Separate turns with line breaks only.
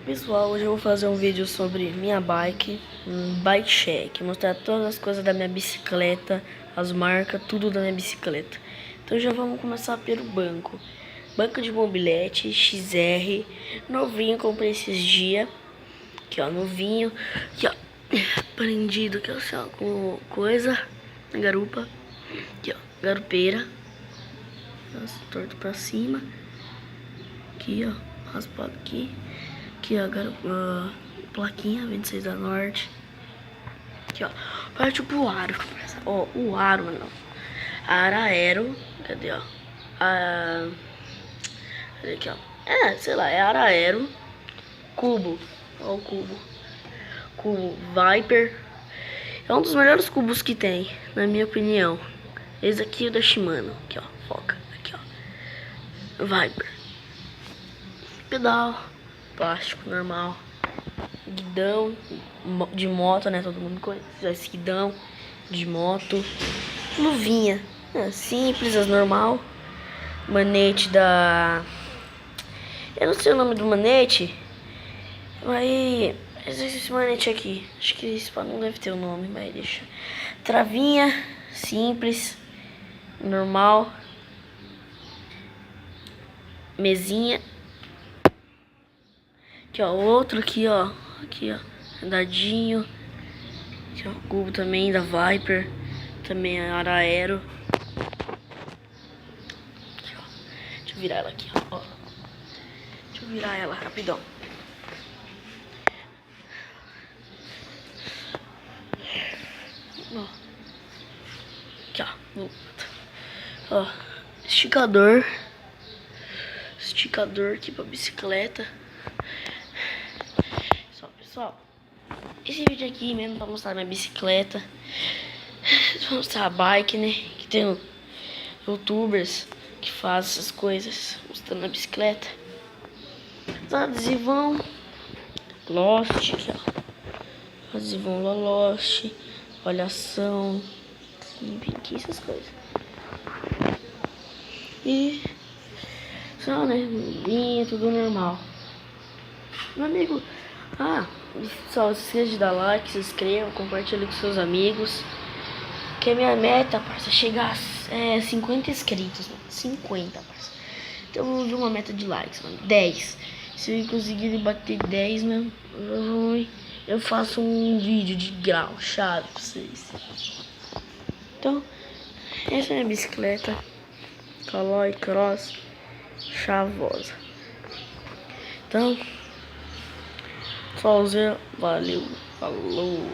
Pessoal, hoje eu vou fazer um vídeo sobre minha bike, um bike check, mostrar todas as coisas da minha bicicleta, as marcas, tudo da minha bicicleta. Então já vamos começar pelo banco. Banco de mobilete XR, novinho, comprei esses dias. Aqui ó, novinho, aqui ó, prendido aqui ó, assim, ó, com coisa, na garupa. Aqui ó, garupeira, torto pra cima. Aqui ó, raspado aqui. Aqui ó, plaquinha 26 da Norte. Aqui ó, parte pro aro. Ó, o aro, mano. Araero. Cadê ó? Cadê aqui ó? Sei lá, é Araero. Cubo. Ó o cubo. Cubo Viper. É um dos melhores cubos que tem, na minha opinião. Esse aqui é o da Shimano. Aqui ó, foca. Aqui ó. Viper. Pedal. Plástico normal. Guidão de moto, né? Todo mundo conhece esse guidão de moto. Luvinha. Simples, as normal. Manete da... Eu não sei o nome do manete. Mas... esse manete aqui. Acho que esse não deve ter o nome, mas deixa. Travinha. Simples. Normal. Mesinha. Aqui ó, outro aqui ó, andadinho. Aqui ó, cubo também da Viper, também a Araero. Aqui, ó. Deixa eu virar ela aqui ó. Deixa eu virar ela rapidão. Ó. Aqui ó, esticador aqui pra bicicleta. Pessoal, esse vídeo aqui mesmo pra mostrar minha bicicleta, pra mostrar a bike, né? Que tem youtubers que fazem essas coisas, mostrando a bicicleta. Adesivão Lost, aqui ó. Adesivão Lost, olhação, aqui, essas coisas. E só, né? Linha, tudo normal. Meu amigo, só se esqueça de dar like, se inscreva, compartilhe com seus amigos. Que a minha meta, parça, é chegar a 50 inscritos, mano. 50, parça. Então eu vou ver uma meta de likes, mano. 10. Se eu conseguir bater 10, mano, eu faço um vídeo de grau, chave pra vocês. Então, essa é a minha bicicleta. Caloi Cross chavosa. Então, valeu, falou.